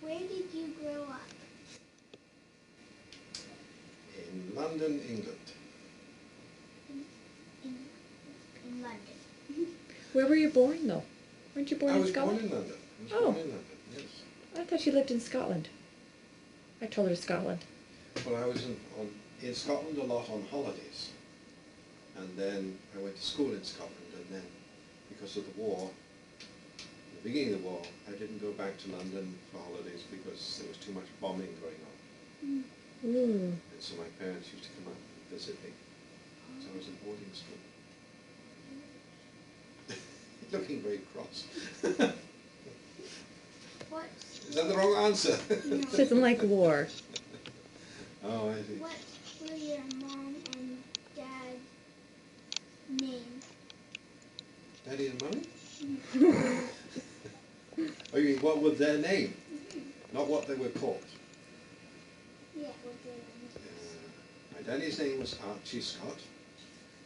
Where did you grow up? In London, England. In London. Where were you born, though? Weren't you born in I Scotland? was born in London. Oh. Born in London, yes. I thought you lived in Scotland. I told her Scotland. Well, I was in Scotland a lot on holidays. And then I went to school in Scotland, and then because of the war, the beginning of the war, I didn't go back to London for holidays because there was too much bombing going on. Ooh. And so my parents used to come up and visit me. So I was in boarding school. Looking very cross. What? Is that the wrong answer? No. She doesn't like war. Oh, I see. What were your mom and dad's names? Daddy and Mummy? Oh, you mean what was their name? Not what they were called. Yeah, what were their names? My daddy's name was Archie Scott,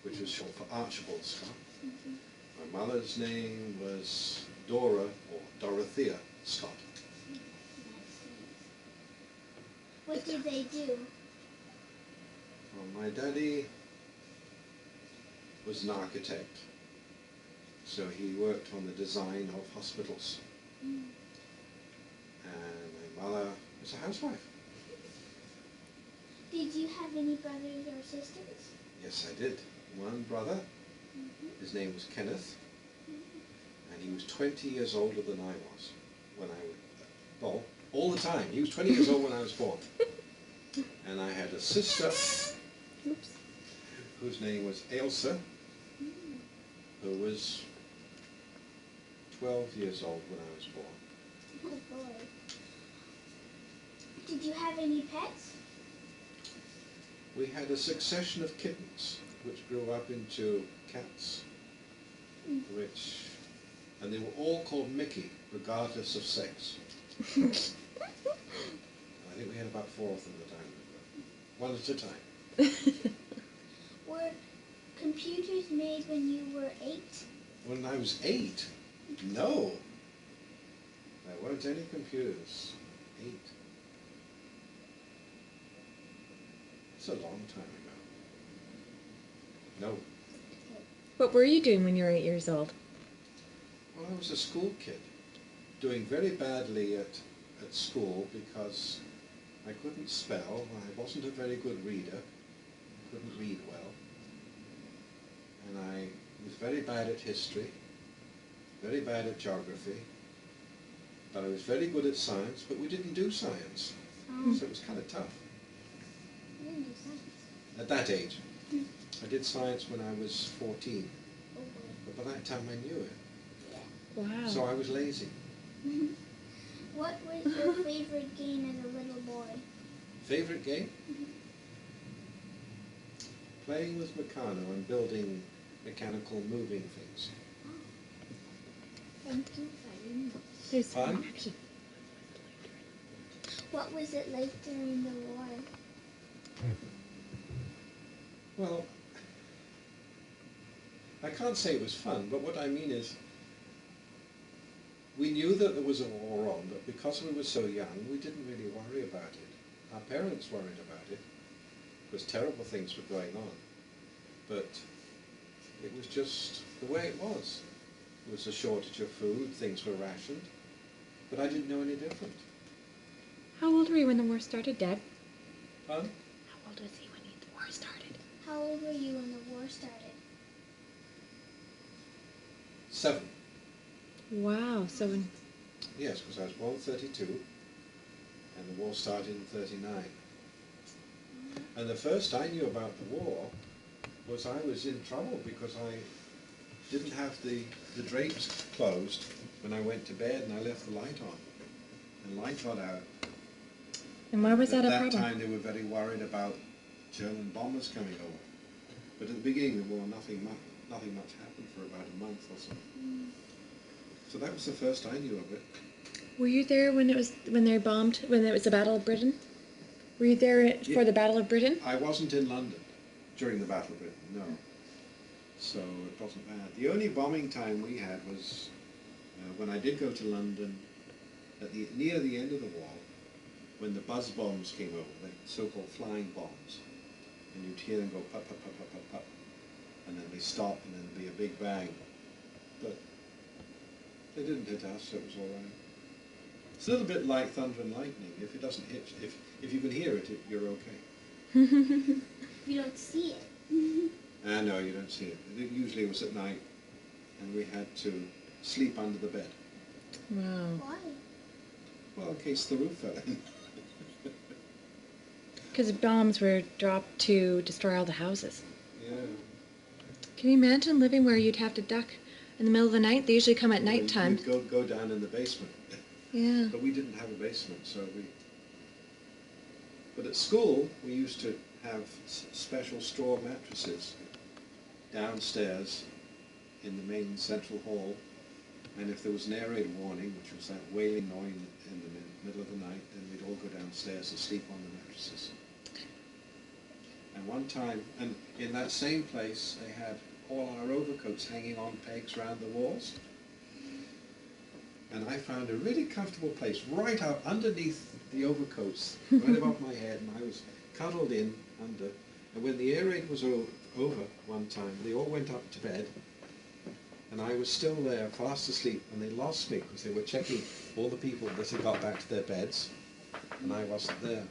which was short for Archibald Scott. My mother's name was Dora, or Dorothea Scott. What did they do? Well, my daddy was an architect, so he worked on the design of hospitals. And my mother was a housewife. Did you have any brothers or sisters? Yes, I did. One brother, his name was Kenneth, and he was 20 years older than I was when I was, well, all the time. He was 20 years old when I was born. And I had a sister whose name was Ailsa, who was 12 years old when I was born. Oh boy. Did you have any pets? We had a succession of kittens which grew up into cats, and they were all called Mickey, regardless of sex. I think we had about 4 of them at the time. One at a time. Were computers made when you were 8? When I was 8? No. There weren't any computers. 8. It's a long time ago. No. What were you doing when you were 8 years old? Well, I was a school kid, doing very badly at school because I couldn't spell, I wasn't a very good reader, I couldn't read well, and I was very bad at history, very bad at geography, but I was very good at science, but we didn't do science, so it was kind of tough. You didn't do science. At that age. I did science when I was 14, but by that time I knew it. Wow. So I was lazy. What was your favorite game as a little boy? Favorite game? Playing with Meccano and building mechanical moving things. Thank you. There's Fun? action. What was it like during the war? Well, I can't say it was fun, but what I mean is we knew that there was a war on, but because we were so young, we didn't really worry about it. Our parents worried about it, because terrible things were going on. But it was just the way it was. There was a shortage of food, things were rationed, but I didn't know any different. How old were you when the war started, Dad? Fun? How old was he when the war started? How old were you when the war started? 7. Wow, so when... Yes, because I was born in 32, and the war started in 39. And the first I knew about the war was I was in trouble because I didn't have the drapes closed when I went to bed, and I left the light on. And light got out. And why was that a At problem? that time they were very worried about German bombers coming over. But at the beginning of the war, nothing much happened for about a month or so. So that was the first I knew of it. Were you there when it was when it was the Battle of Britain? Were you there for the Battle of Britain? I wasn't in London during the Battle of Britain, no. So it wasn't bad. The only bombing time we had was when I did go to London near the end of the wall, when the buzz bombs came over, the so-called flying bombs, and you'd hear them go pop, pop, pop, pop, pop, pop, and then they stop, and then there'd be a big bang. But they didn't hit us, so it was all right. It's a little bit like thunder and lightning. If it doesn't hit, if you can hear it, you're okay. You don't see it. No, you don't see it. Usually it was at night, and we had to sleep under the bed. Wow. Why? Well, in case the roof fell in. Because bombs were dropped to destroy all the houses. Yeah. Can you imagine living where you'd have to duck in the middle of the night? They usually come at nighttime. You'd go down in the basement. Yeah. But we didn't have a basement, so we... But at school, we used to have special straw mattresses downstairs in the main central hall, and if there was an air raid warning, which was that wailing noise in the middle of the night, then we'd all go downstairs and sleep on the mattresses. And one time, and in that same place, they had all our overcoats hanging on pegs around the walls. And I found a really comfortable place right up underneath the overcoats, right above my head, and I was cuddled in under. And when the air raid was over one time, they all went up to bed, and I was still there, fast asleep, and they lost me because they were checking all the people that had got back to their beds, and I wasn't there.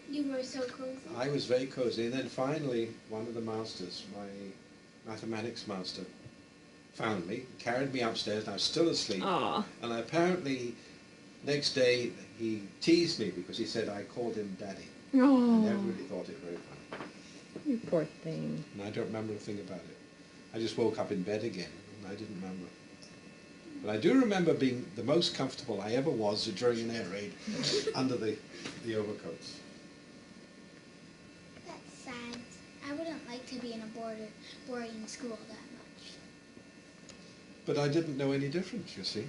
You were so cozy. I was very cozy, and then finally one of the masters, my mathematics master, found me, carried me upstairs, and I was still asleep. Aw. And apparently, next day, he teased me because he said I called him Daddy. And everybody thought it very funny. You poor thing. And I don't remember a thing about it. I just woke up in bed again, and I didn't remember. But I do remember being the most comfortable I ever was during an air raid under the overcoats. That's sad. I wouldn't like to be in a boarding school that much. But I didn't know any difference, you see.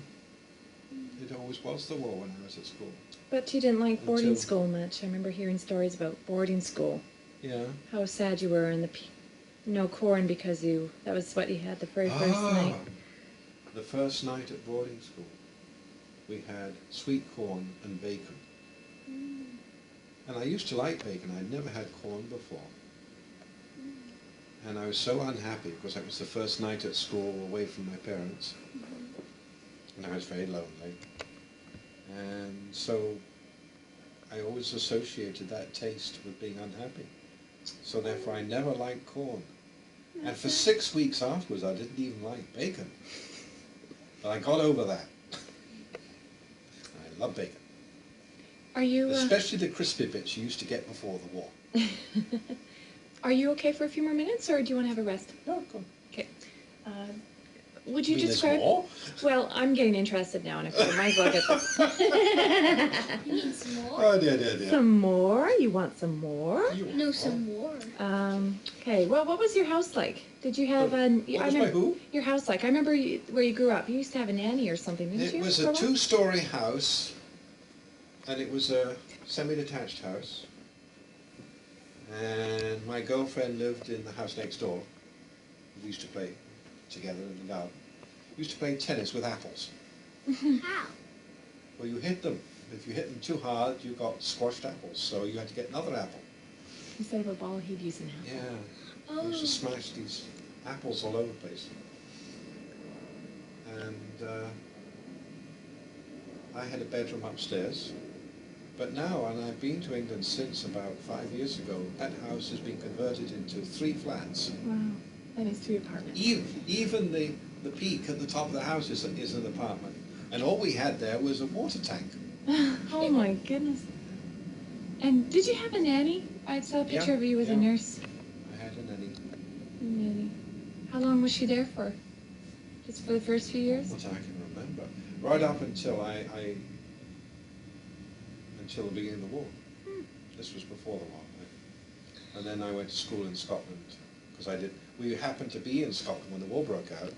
It always was the war when I was at school. But you didn't like boarding Until- school much. I remember hearing stories about boarding school. Yeah. How sad you were in the no corn because that was what you had the very first night. The first night at boarding school, we had sweet corn and bacon. And I used to like bacon. I'd never had corn before. And I was so unhappy because that was the first night at school away from my parents. And I was very lonely. And so I always associated that taste with being unhappy. So therefore I never liked corn. And for 6 weeks afterwards I didn't even like bacon. But I got over that. I love bacon. Are you Especially the crispy bits you used to get before the war. Are you okay for a few more minutes, or do you want to have a rest? No, go on. Okay. Would you mean there's describe? more? Well, I'm getting interested now, and I figured might as well get this. You need some more? Oh, dear. Some more? You want some more? No, some more. Okay. Well, what was your house like? Did you have a? What was my who? Your house like? I remember where you grew up. You used to have a nanny or something, didn't you? It was a 2-story house, and it was a semi-detached house. And my girlfriend lived in the house next door. We used to play together in the garden. We used to play tennis with apples. How? Well, you hit them. If you hit them too hard, you got squashed apples, so you had to get another apple. Instead of a ball, he'd use an apple. Yeah. We used to smash these apples all over the place. And I had a bedroom upstairs. But now, and I've been to England since about 5 years ago, that house has been converted into 3 flats. Wow. That is 3 apartments. Even the peak at the top of the house is an apartment. And all we had there was a water tank. Oh my goodness. And did you have a nanny? I saw a picture of you with a nurse. I had a nanny. Nanny. How long was she there for? Just for the first few years? What I can remember. Right up until until the beginning of the war. This was before the war. And then I went to school in Scotland, because we happened to be in Scotland when the war broke out,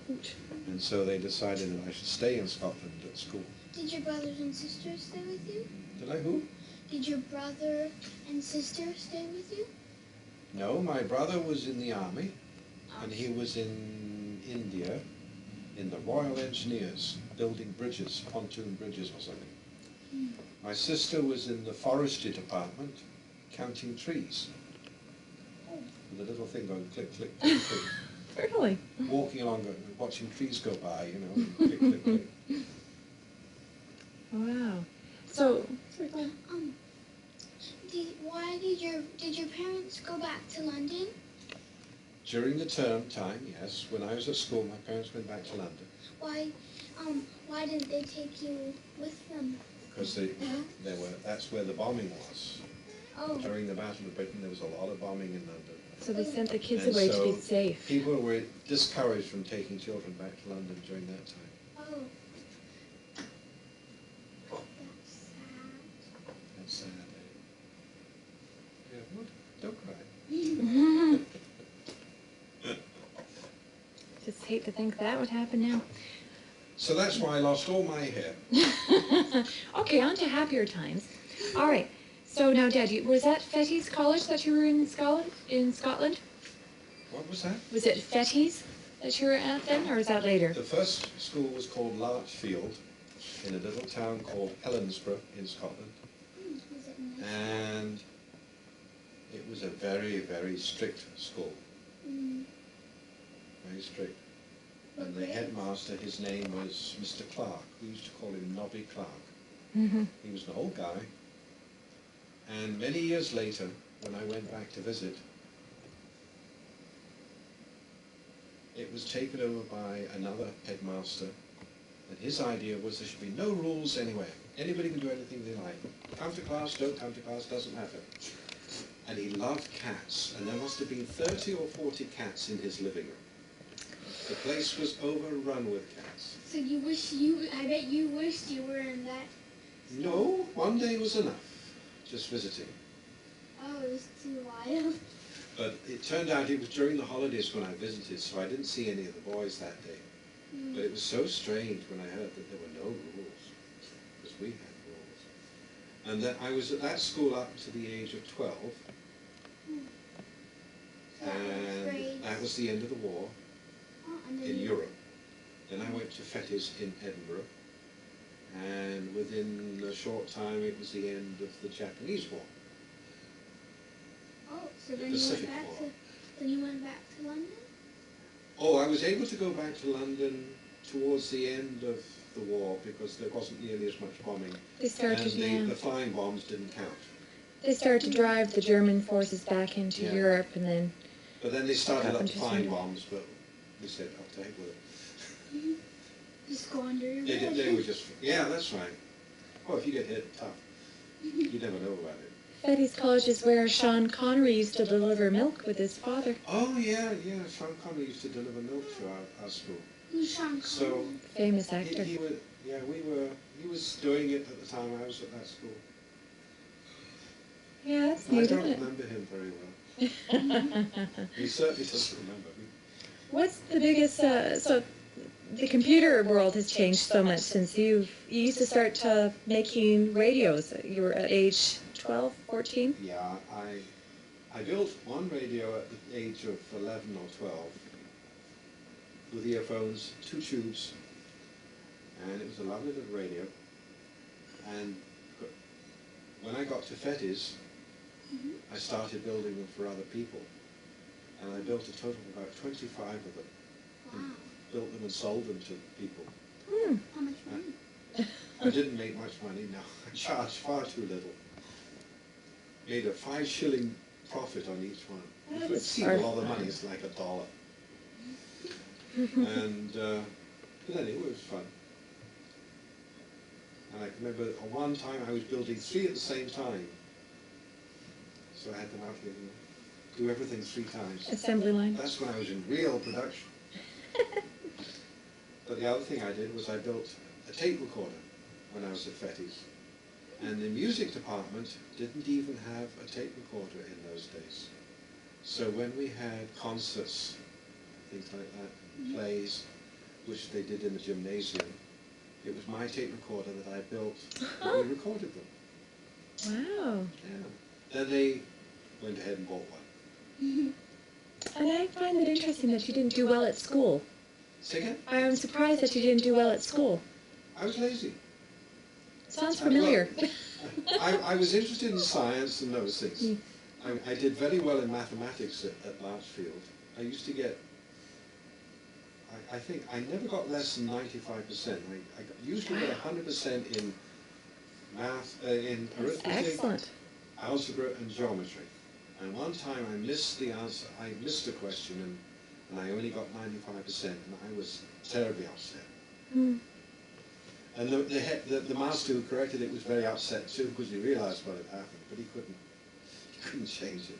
and so they decided that I should stay in Scotland at school. Did your brothers and sisters stay with you? Did I who? Did your brother and sister stay with you? No, my brother was in the army, and he was in India, in the Royal Engineers, building bridges, pontoon bridges or something. My sister was in the forestry department counting trees. With a little thing going click, click, click, click. Really? Walking along, watching trees go by, you know, click, click, click. Wow. So, sorry, go on. Did your parents go back to London? During the term time, yes. When I was at school, my parents went back to London. Why didn't they take you with them? Because that's where the bombing was. Oh. During the Battle of Britain, there was a lot of bombing in London. So they sent the kids And away to so be safe. People were discouraged from taking children back to London during that time. Oh. That's sad. That's sad, eh? Yeah, what? Don't cry. Just hate to think that would happen now. So that's why I lost all my hair. Okay, on to happier times. All right. So now, Dad, was that Fettes College that you were in Scotland? What was that? Was it Fettes that you were at then, or is that later? The first school was called Larchfield in a little town called Helensburgh in Scotland. Was it nice? And it was a very, very strict school. Very strict. And the headmaster, his name was Mr. Clark. We used to call him Nobby Clark. He was an old guy. And many years later, when I went back to visit, it was taken over by another headmaster, and his idea was there should be no rules anywhere. Anybody can do anything they like. Come to class, don't come to class, doesn't matter. And he loved cats, and there must have been 30 or 40 cats in his living room. The place was overrun with cats. So I bet you wished you were in that. No, one day was enough, just visiting. Oh, it was too wild. But it turned out it was during the holidays when I visited, so I didn't see any of the boys that day. But it was so strange when I heard that there were no rules, because we had rules. And that I was at that school up to the age of 12, and that was the end of the war in Europe. Then I went to Fettes in Edinburgh, and within a short time it was the end of the Japanese War. Oh, so then you went back to London? Oh, I was able to go back to London towards the end of the war because there wasn't nearly as much bombing. They started, and the flying bombs didn't count. They started to drive the German forces back into Europe, and then. But then they started up the flying bombs, but we said, "Up to heck with it." Just go under your bed. They were just, yeah, that's right. Oh, if you get hit, tough. You never know about it. Fettes College is where Sean Connery used to deliver milk with his father. Oh, yeah. Sean Connery used to deliver milk to our school. Who's Sean Connery? So, famous actor. He was doing it at the time I was at that school. Yeah, that's I neat, don't isn't it? remember him very well. He certainly doesn't remember me. What's the biggest, so the computer world has changed so much since you used to start making radios. You were at age 12, 14? Yeah, I built one radio at the age of 11 or 12 with earphones, 2 tubes, and it was a lovely little radio. And when I got to Fettes, I started building them for other people. And I built a total of about 25 of them. Wow. Built them and sold them to people. How much money? I didn't make much money, no. I charged far too little. Made a 5-shilling profit on each one. Which would seem a lot of money, it's like $1. And, but anyway, it was fun. And I can remember at one time I was building 3 at the same time. So I had them out here, do everything 3 times. Assembly line. That's when I was in real production. But the other thing I did was I built a tape recorder when I was at Fettes. And the music department didn't even have a tape recorder in those days. So when we had concerts, things like that, plays, which they did in the gymnasium, it was my tape recorder that I built when we recorded them. Wow. Yeah. Then they went ahead and bought one. And I find it interesting that you didn't do well at school. Say again? I'm surprised that you didn't do well at school. I was lazy. Sounds familiar. I was interested in science and those things. I did very well in mathematics at Larchfield. I used to get, I think, I never got less than 95%. I usually got 100% in math, in arithmetic, Excellent. algebra and geometry. And one time I missed the answer, I missed a question and I only got 95% and I was terribly upset. Mm. And the master who corrected it was very upset too because he realised what had happened, but he couldn't change it.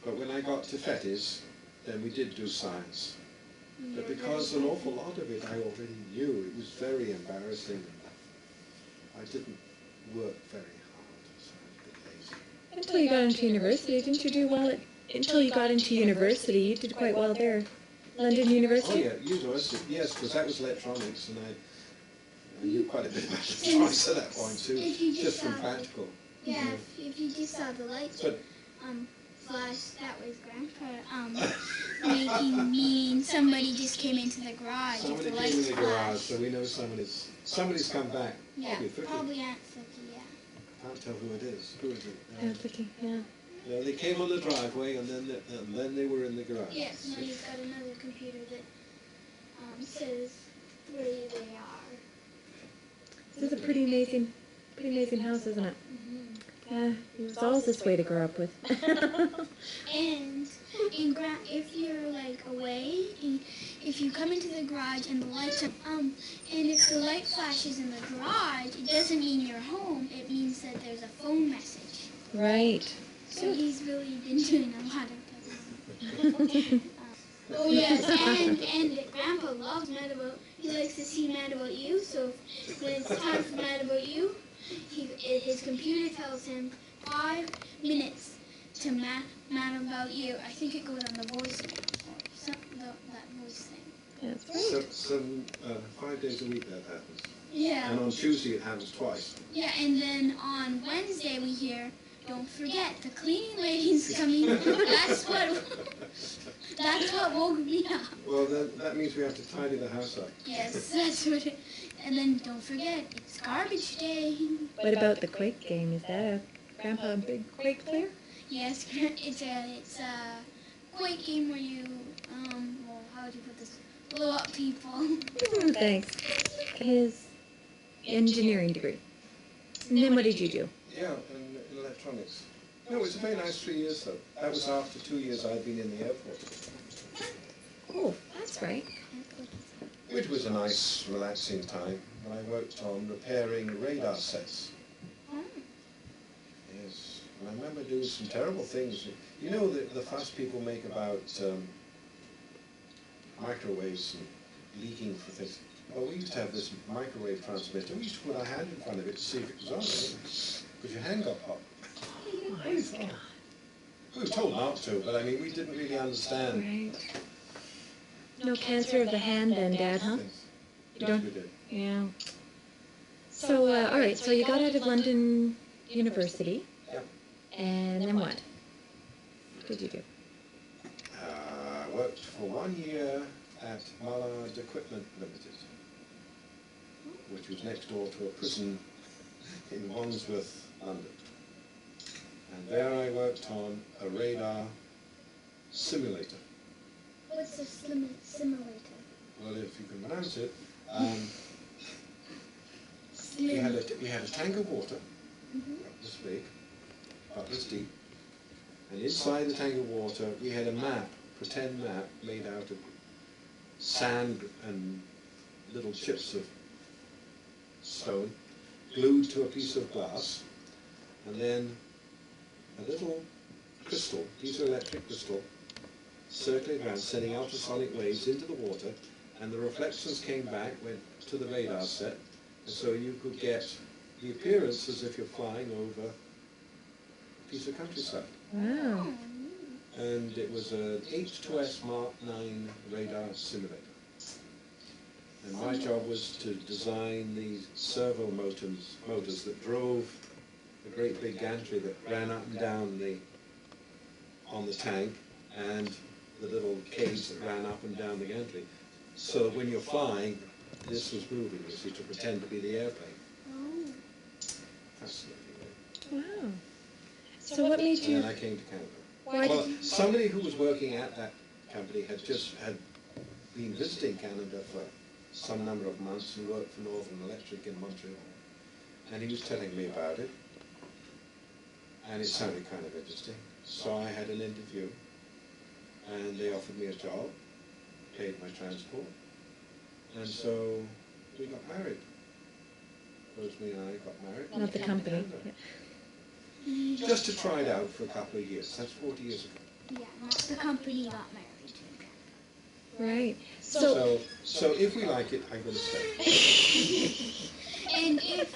But when I got to Fettes, then we did do science. But because an awful lot of it I already knew, it was very embarrassing. I didn't work very hard, so I was a bit lazy. Until you got into university, didn't you do well until you got into university, you did quite well there. London University? Oh yeah, university, yes, because that was electronics and I knew quite a bit about electronics at that point too, just from practical. Yeah, if you just saw the lights But flash, that was Grandpa making mean somebody just came into the garage. somebody If the came in lights the flashed. garage, so we know somebody's come back. Yeah, Vicky. probably Aunt Vicky, yeah. Can't tell who it is. Who is it? Yeah, Vicky, yeah. Yeah, they came on the driveway and then they were in the garage. Yes, now he's got another computer that says where they are. This is a pretty amazing house, isn't it? Yeah, it was always this way to grow up with. And if you're like away, and if you come into the garage and the lights are and if the light flashes in the garage, it doesn't mean you're home. It means that there's a phone message. Right. So he's really been doing a lot of technology. Oh yes, and Grandpa loves Mad About. He likes to see Mad About You. So when it's time for Mad About You, his computer tells him 5 minutes to Mad About You. I think it goes on the voice or that voice thing. That's right. So 5 days a week that happens. Yeah. And on Tuesday it happens twice. Yeah, and then on Wednesday we hear, don't forget, the cleaning lady's coming. That's what woke me up. Well, then that means we have to tidy the house up. Yes, that's what it, and then don't forget, it's garbage day. What about the Quake game? Is that a Grandpa a big Quake player? Yes, it's a Quake game where you, well, how would you put this? Blow up people. Thanks. His engineering degree. And then what did you do? Yeah, in electronics. No, it was a very nice 3 years though. That was after 2 years I'd been in the airport. Oh, that's right. Which was a nice, relaxing time when I worked on repairing radar sets. Yes, and I remember doing some terrible things. You know the fuss people make about microwaves and leaking for things. Well, we used to have this microwave transmitter. We used to put our hand in front of it to see if it was on, because your hand got hot. Oh my God. We were told not to, but I mean, we didn't really understand. Right. No cancer of the hand then, Dad, huh? You don't? We did. Yeah. So, all right, so you got out of London University. Yep. And then what? What did you do? I worked for 1 year at Mallard Equipment Limited, which was next door to a prison in Wandsworth, London. And there I worked on a radar simulator. What's a simulator? Well, if you can pronounce it, we had a tank of water, about this big, about this deep, and inside the tank of water we had a map, pretend map, made out of sand and little chips of stone, glued to a piece of glass, and then a little crystal, piezoelectric crystal, circling around, sending ultrasonic waves into the water, and the reflections came back, went to the radar set, and so you could get the appearance as if you're flying over a piece of countryside. Wow. And it was an H2S Mark 9 radar simulator. And my job was to design these servo motors that drove a great big gantry that ran up and down on the tank, and the little cage that ran up and down the gantry. So that when you're flying, this was moving, you see, to pretend to be the airplane. fascinating. Wow. So what made And you? then I came to Canada. Why Well, did you? somebody who was working at that company had been visiting Canada for some number of months and worked for Northern Electric in Montreal. And he was telling me about it. And it sounded kind of interesting. So I had an interview. And they offered me a job, paid my transport. And so we got married. Rosemary and I got married. Not the company. Yeah. Just to try it out for a couple of years. That's 40 years ago. Yeah, not the company got married. Right. So if we like it, I'm going to stay. And if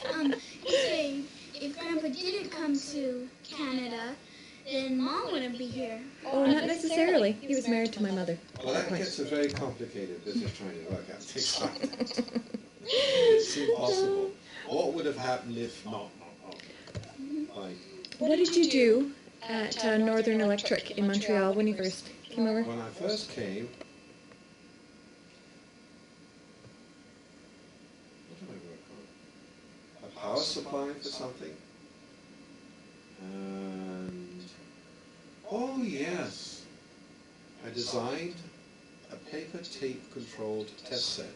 Grandpa didn't come to Canada, then Mom wouldn't be here. Oh, not necessarily. He was married to my mother. Well, that gets a very complicated business trying to work out things like that. It's impossible. What would have happened if not? Like, What did you do at Northern Electric in Montreal when you first came over? when I first came, what did I work on? A power supply for something. And, oh yes, I designed a paper tape controlled test set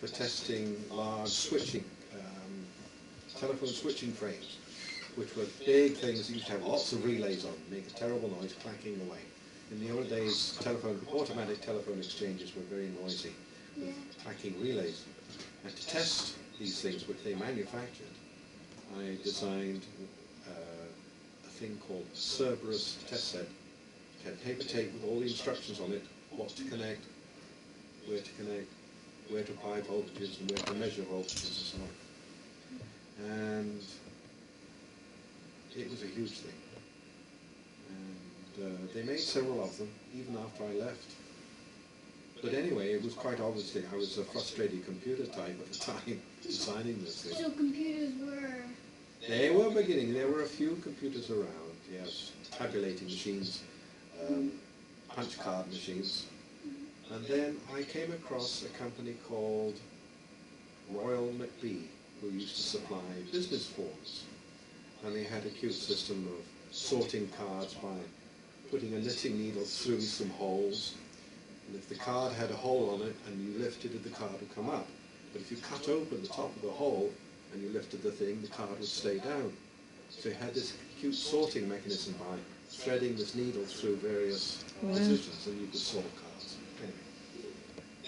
for testing large switching, telephone switching frames, which were big things that used to have lots of relays on them, make a terrible noise clacking away. In the old days, automatic telephone exchanges were very noisy with clacking relays. And to test these things, which they manufactured, I designed a thing called a Cerberus test set. It had paper tape with all the instructions on it, what to connect, where to apply voltages and where to measure voltages and so on. And it was a huge thing. And they made several of them, even after I left. But anyway, it was quite obviously I was a frustrated computer type at the time, designing this thing. So computers were... They were beginning. There were a few computers around, yes, tabulating machines, punch card machines. And then I came across a company called Royal McBee, who used to supply business forms. And they had a cute system of sorting cards by putting a knitting needle through some holes. And if the card had a hole on it and you lifted it, the card would come up. But if you cut open the top of the hole and you lifted the thing, the card would stay down. So you had this cute sorting mechanism by threading this needle through various positions, and you could sort cards. Anyway,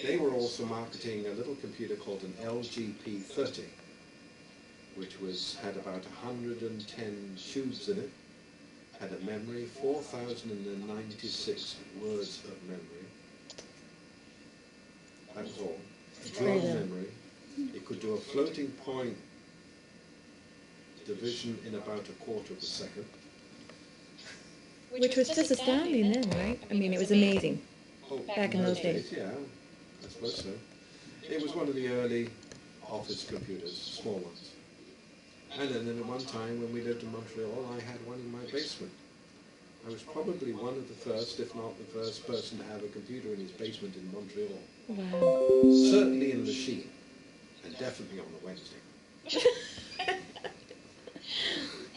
they were also marketing a little computer called an LGP30, which had about 110 tubes in it, had a memory, 4,096 words of memory. That was all. Drum memory. It could do a floating point division in about a quarter of a second. Which was just astounding then, right? I mean, it was amazing. Oh, Back in those days. Yeah, I suppose so. It was one of the early office computers, small ones. And then at one time when we lived in Montreal, I had one in my basement. I was probably one of the first, if not the first person to have a computer in his basement in Montreal. Wow. Certainly in a machine, and definitely on a Wednesday.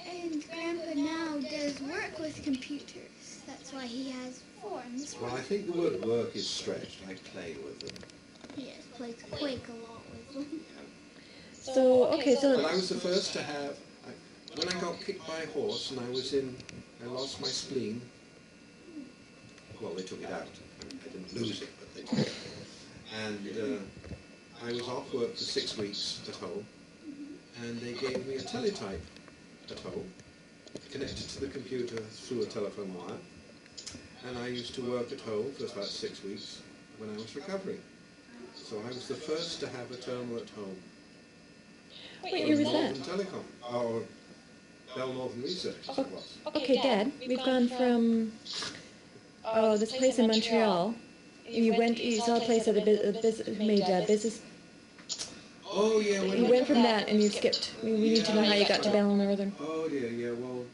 And Grandpa now does work with computers. That's why he has 4 in this Well, one. I think the word work is stretched. I play with them. He has played Quake a lot with them. So, okay, But I so, was the first to have, when I got kicked by a horse and I lost my spleen. Well, they took it out. I didn't lose it, but they took it. And I was off work for 6 weeks at home, and they gave me a teletype at home, connected to the computer through a telephone wire. And I used to work at home for about 6 weeks when I was recovering. So I was the first to have a terminal at home. what year was that? Northern Telecom, or Bell Northern Research, as it was. Okay, Dad, we've gone from, this place in Montreal. You saw a place that made business. Oh yeah, You went from that and you skipped. We need to know how you got to Bell Northern. Oh dear, yeah, well,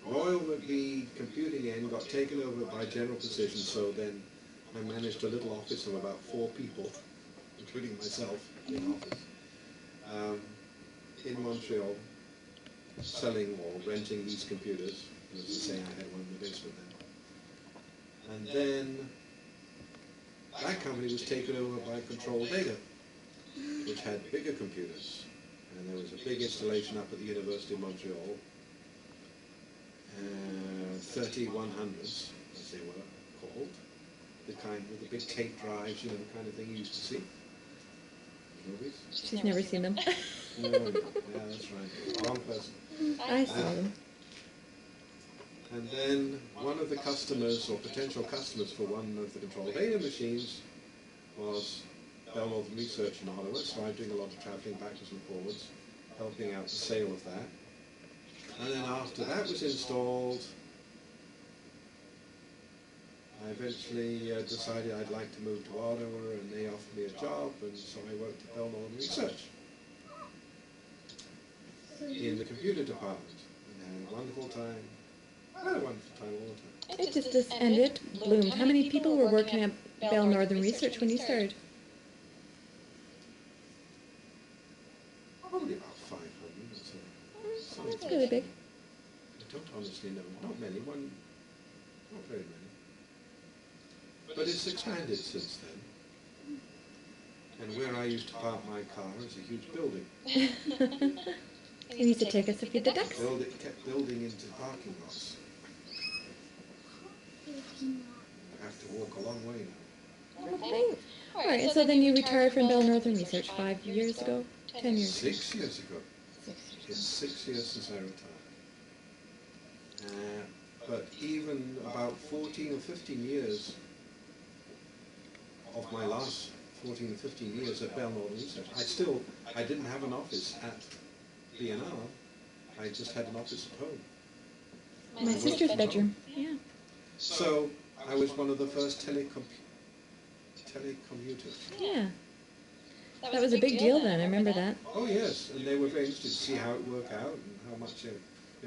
Royal McBee Computing End got taken over by General Precision, so then I managed a little office of about 4 people, including myself, in office. in Montreal selling or renting these computers. As I say, I had one in the basement then. And then that company was taken over by Control Data, which had bigger computers. And there was a big installation up at the University of Montreal, 3100s, as they were called, the kind with the big tape drives, you know, the kind of thing you used to see in movies. She's never seen them. No, yeah, that's right. Wrong person. I saw them. And then one of the customers, or potential customers for one of the Control Data machines, was Bell Northern Research in Ottawa, so I'm doing a lot of travelling backwards and forwards, helping out the sale of that. And then after that was installed, I eventually decided I'd like to move to Ottawa, and they offered me a job, and so I worked at Bell Northern Research in the computer department, and had a wonderful time. I had a wonderful time all the time. It just ended, bloomed. How many people were working at Bell Northern Research when you started? Probably about 500 or so. Oh, that's really big. I don't honestly know. Not many. Not very many. But it's expanded since then. And where I used to park my car is a huge building. You used to take us to feed the ducks. Kept building into parking lots. I have to walk a long way now. Okay. All right, so then you retired from Bell Northern Research 5 years ago? 10 years ago? 6 years ago. It's 6 years since I retired. But even about 14 or 15 years of my last 14 or 15 years at Bell Northern Research, I didn't have an office at B&R. I just had an office at home. My sister's bedroom, yeah. So I was one of the first telecommuters. Yeah. That was a big deal then, I remember that. Oh yes, and they were very interested to see how it worked out and how much,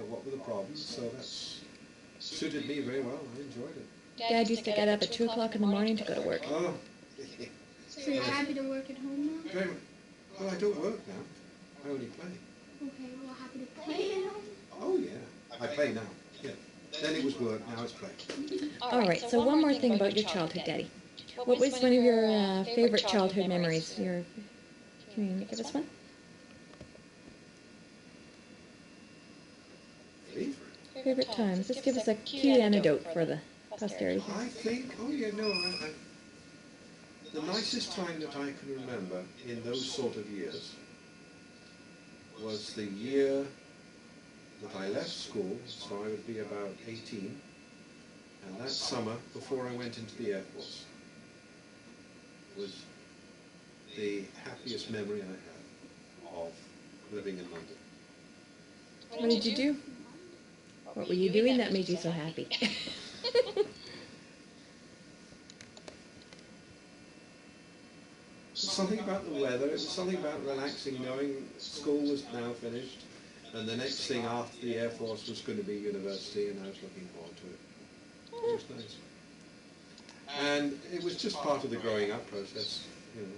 what were the problems. So that suited me very well. I enjoyed it. Dad used to get up at 2 o'clock in the morning to go to work. Oh. So you're happy to work at home now? Very much. Well, I don't work now. I only play. Okay, well, happy to play at home? Oh yeah, I play now. Yeah. Then it was work, now it's play. All right, so one more thing about your childhood, Daddy. What was one of your favorite childhood memories? Can you give us one? Favorite times. Just give us a cute anecdote for the posterity. I think, the nicest time that I can remember in those sort of years was the year that I left school, so I would be about 18, and that summer, before I went into the Air Force, was the happiest memory I have of living in London. What did you do? What were you doing that made you so happy? Something about the weather, it was something about relaxing, knowing school was now finished, and the next thing after the Air Force was going to be university, and I was looking forward to it. It was nice. And it was just part of the growing up process, had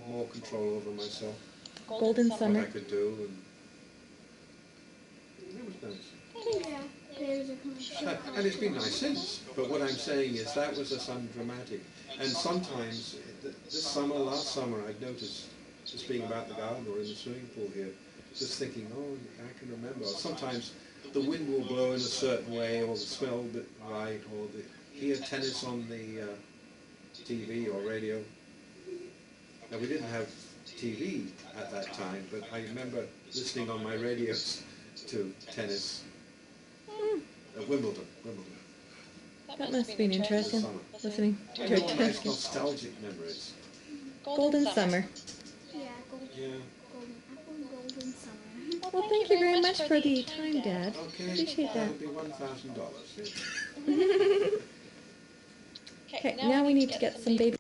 more control over myself, Golden what summer. I could do, and it was nice. Yeah, there's a commercial. And it's been nice since, but what I'm saying is that was a sun dramatic. And sometimes, last summer, I'd noticed, just being about the garden or in the swimming pool here, just thinking, I can remember. Or sometimes the wind will blow in a certain way, or the smell will be right, or hear tennis on the TV or radio. Now, we didn't have TV at that time, but I remember listening on my radios to tennis at Wimbledon. That must have been interesting, listening to All it. nice nostalgic memories. Golden summer. Yeah, Yeah. golden summer. Well, thank you very much for the time, Dad. Okay. Appreciate that. That'll be $1,000. Yeah. Okay, now we need to get some baby